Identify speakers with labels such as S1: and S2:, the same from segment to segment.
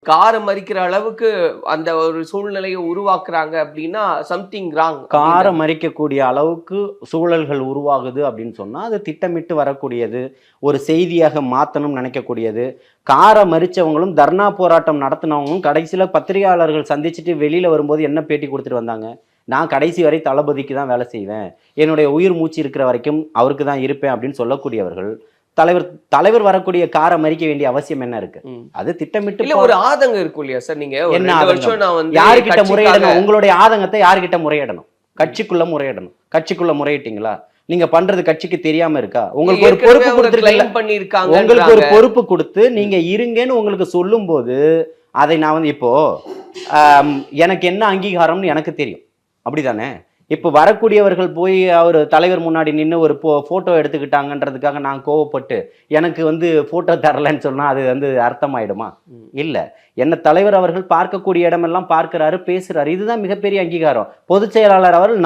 S1: காரை மறிக்கிற அளவுக்கு அந்த ஒரு சூழ்நிலையை உருவாக்குறாங்க அப்படின்னா சம்திங் ராங்.
S2: காரை மறிக்கக்கூடிய அளவுக்கு சூழல்கள் உருவாகுது அப்படின்னு சொன்னா அது திட்டமிட்டு வரக்கூடியது, ஒரு செய்தியாக மாற்றணும்னு நினைக்கக்கூடியது. காரை மறிச்சவங்களும் தர்ணா போராட்டம் நடத்தினவங்களும் கடைசியில் பத்திரிகையாளர்கள் சந்திச்சுட்டு வெளியில வரும்போது என்ன பேட்டி கொடுத்துட்டு வந்தாங்க? நான் கடைசி வரை தளபதிக்கு தான் வேலை செய்வேன், என்னுடைய உயிர் மூச்சு இருக்கிற வரைக்கும் அவருக்கு தான் இருப்பேன் அப்படின்னு சொல்லக்கூடியவர்கள் தலைவர் தலைவர் வரக்கூடிய காரை மறிக்க வேண்டிய அவசியம் என்ன இருக்கு? அது திட்டமிட்டு
S1: இல்ல ஒரு ஆதங்கம் இருக்கும் இல்லையா சார்? நீங்க
S2: என்ன
S1: ஒரு வருஷம்
S2: ஆதங்கம்?
S1: நான் வந்து
S2: யாருக்கிட்ட முறையிடணும்? உங்களுடைய ஆதங்கத்தை யாருக்கிட்ட முறையிடணும்? கட்சிக்குள்ள முறையிடணும். கட்சிக்குள்ள முறையிட்டீங்களா? நீங்க பண்றது கட்சிக்கு தெரியாம இருக்கா? உங்களுக்கு ஒரு பொறுப்பு கொடுத்துருக்காங்க, உங்களுக்கு ஒரு பொறுப்பு கொடுத்து நீங்க இருங்கன்னு உங்களுக்கு சொல்லும் போது அதை நான் வந்து இப்போ எனக்கு என்ன அங்கீகாரம்னு எனக்கு தெரியும், அப்படிதானே? இப்போ வரக்கூடியவர்கள் போய் அவர் தலைவர் முன்னாடி நின்று ஒரு ஃபோட்டோ எடுத்துக்கிட்டாங்கன்றதுக்காக நான் கோவப்பட்டு எனக்கு வந்து ஃபோட்டோ தரலன்னு சொன்னால் அது வந்து அர்த்தமாயிடுமா? இல்லை. என்ன தலைவர் அவர்கள் பார்க்கக்கூடிய இடமெல்லாம் பார்க்குறாரு, பேசுகிறாரு. இதுதான் மிகப்பெரிய அங்கீகாரம். பொதுச் செயலாளர் அவர்கள்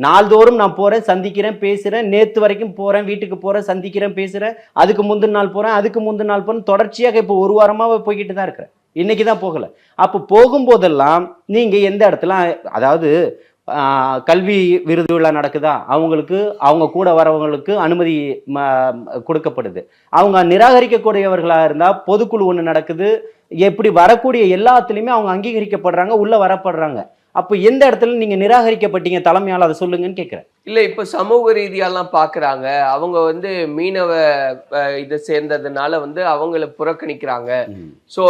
S2: நாள்தோறும் நான் போகிறேன், சந்திக்கிறேன், பேசுகிறேன், நேற்று வரைக்கும் போகிறேன், வீட்டுக்கு போகிறேன், சந்திக்கிறேன், பேசுகிறேன், அதுக்கு முந்தின நாள் போகிறேன், அதுக்கு முந்தின நாள் போகிறேன், தொடர்ச்சியாக இப்போ ஒரு வாரமாக போய்கிட்டு தான் இருக்கிறேன். இன்னைக்கு தான் போகலை. அப்போ போகும்போதெல்லாம் நீங்கள் எந்த இடத்துல, அதாவது கல்வி விருது விழா நடக்குதா, அவங்களுக்கு அவங்க கூட வரவங்களுக்கு அனுமதி கொடுக்கப்படுது. அவங்க நிராகரிக்கக்கூடியவர்களாக இருந்தால் பொதுக்குழு ஒன்று நடக்குது, எப்படி வரக்கூடிய எல்லாத்துலேயுமே அவங்க அங்கீகரிக்கப்படுறாங்க, உள்ள வரப்படுறாங்க. அப்போ எந்த இடத்துல நீங்க நிராகரிக்கப்பட்டீங்க தலைமையால், அதை சொல்லுங்கன்னு கேட்குறேன்.
S1: இல்ல இப்ப சமூக ரீதியாலாம் பாக்குறாங்க, அவங்க வந்து மீனவ இதை சேர்ந்ததுனால வந்து அவங்கள புறக்கணிக்கிறாங்க. ஸோ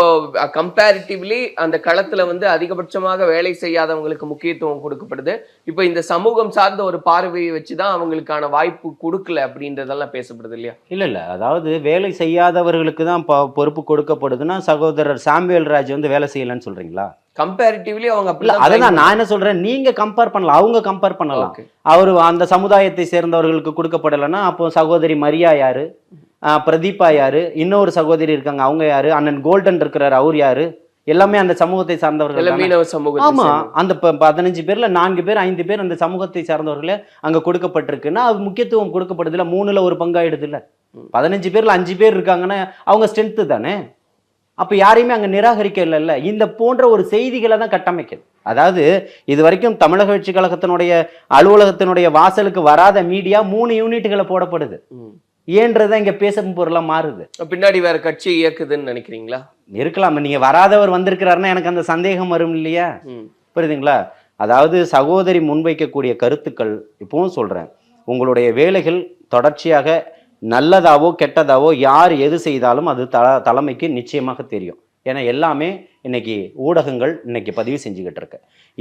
S1: கம்பேரிட்டிவ்லி அந்த களத்துல வந்து அதிகபட்சமாக வேலை செய்யாதவங்களுக்கு முக்கியத்துவம் கொடுக்கப்படுது. இப்ப இந்த சமூகம் சார்ந்த ஒரு பார்வையை வச்சுதான் அவங்களுக்கான வாய்ப்பு கொடுக்கல அப்படின்றதெல்லாம் பேசப்படுது இல்லையா?
S2: இல்ல, அதாவது வேலை செய்யாதவர்களுக்கு தான் பொறுப்பு கொடுக்கப்படுதுன்னா சகோதரர் சாமுவேல் ராஜ் வந்து வேலை செய்யலன்னு சொல்றீங்களா?
S1: கம்பேரிட்டிவ்லி அவங்க
S2: அதான் நான் என்ன சொல்றேன், நீங்க கம்பேர் பண்ணலாம், அவங்க கம்பேர் பண்ணலாம். அவரு அந்த சமுதாயத்தை சேர்ந்தவர்களுக்கு கொடுக்கப்படலைன்னா அப்போ சகோதரி மரியா யாரு, பிரதீபா யாரு, இன்னொரு சகோதரி இருக்காங்க அவங்க யாரு, அண்ணன் கோல்டன் இருக்கிறாரு அவர் யாரு, எல்லாமே அந்த சமூகத்தை சார்ந்தவர்கள். ஆமா, அந்த 15 பேர்ல 4 பேர் 5 பேர் அந்த சமூகத்தை சார்ந்தவர்களே அங்க கொடுக்கப்பட்டிருக்குன்னா அது முக்கியத்துவம் கொடுக்கப்படுது இல்ல, 3ல் 1 பங்காயிடுது இல்ல. 15 பேர்ல 5 பேர் இருக்காங்கன்னா அவங்க ஸ்ட்ரென்த் தானே. அப்ப யாரையுமே அங்க நிராகரிக்க இல்லைல்ல. இந்த போன்ற ஒரு செய்திகளை தான் கட்டமைக்குது. அதாவது இது வரைக்கும் தமிழக வெற்றி கழகத்தினுடைய அலுவலகத்தினுடைய வாசலுக்கு வராத மீடியா 3 யூனிட்டுகளை போடப்படுது. ஏன்றதான் இங்க பேசும் பொருளா மாறுது.
S1: பின்னாடி வேற கட்சி இயக்குதுன்னு நினைக்கிறீங்களா?
S2: இருக்கலாம். நீங்க வராதவர் வந்திருக்கிறாருன்னா எனக்கு அந்த சந்தேகம் வரும் இல்லையா? புரியுதுங்களா? அதாவது சகோதரி முன்வைக்கக்கூடிய கருத்துக்கள், இப்பவும் சொல்றேன், உங்களுடைய வேலைகள் தொடர்ச்சியாக நல்லதாவோ கெட்டதாவோ யார் எது செய்தாலும் அது தலைமைக்கு நிச்சயமாக தெரியும். ஏன்னா எல்லாமே இன்னைக்கு ஊடகங்கள் இன்னைக்கு பதிவு செஞ்சுக்கிட்டு இருக்கு.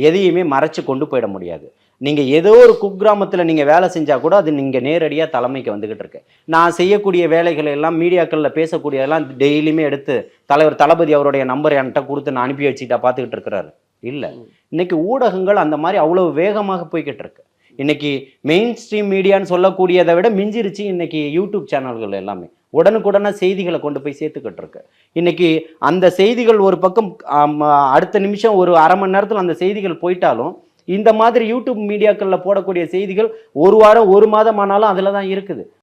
S2: எதையுமே மறைச்சு கொண்டு போயிட முடியாது. நீங்க ஏதோ ஒரு குக்கிராமத்தில் நீங்க வேலை செஞ்சா கூட அது நீங்க நேரடியாக தலைமைக்கு வந்துகிட்டு இருக்கு. நான் செய்யக்கூடிய வேலைகளை எல்லாம் மீடியாக்கள்ல பேசக்கூடியதெல்லாம் டெய்லியுமே எடுத்து தலைவர் தளபதி அவருடைய நம்பர் என்கிட்ட கொடுத்து நான் அனுப்பி வச்சுக்கிட்டா பார்த்துக்கிட்டு இருக்கிறாரு. இல்லை, இன்னைக்கு ஊடகங்கள் அந்த மாதிரி அவ்வளவு வேகமாக போய்கிட்டு இருக்கு. இன்னைக்கு மெயின் ஸ்ட்ரீம் மீடியான்னு சொல்லக்கூடியதை விட மிஞ்சிருச்சு இன்னைக்கு யூடியூப் சேனல்கள் எல்லாமே. உடனுக்குடனே செய்திகளை கொண்டு போய் சேர்த்துக்கிட்டு இருக்கு. இன்னைக்கு அந்த செய்திகள் ஒரு பக்கம் அடுத்த நிமிஷம் ஒரு அரை மணி நேரத்தில் அந்த செய்திகள் போயிட்டாலும் இந்த மாதிரி யூடியூப் மீடியாக்களில் போடக்கூடிய செய்திகள் ஒரு வாரம் 1 மாதம் ஆனாலும் அதில் தான் இருக்குது.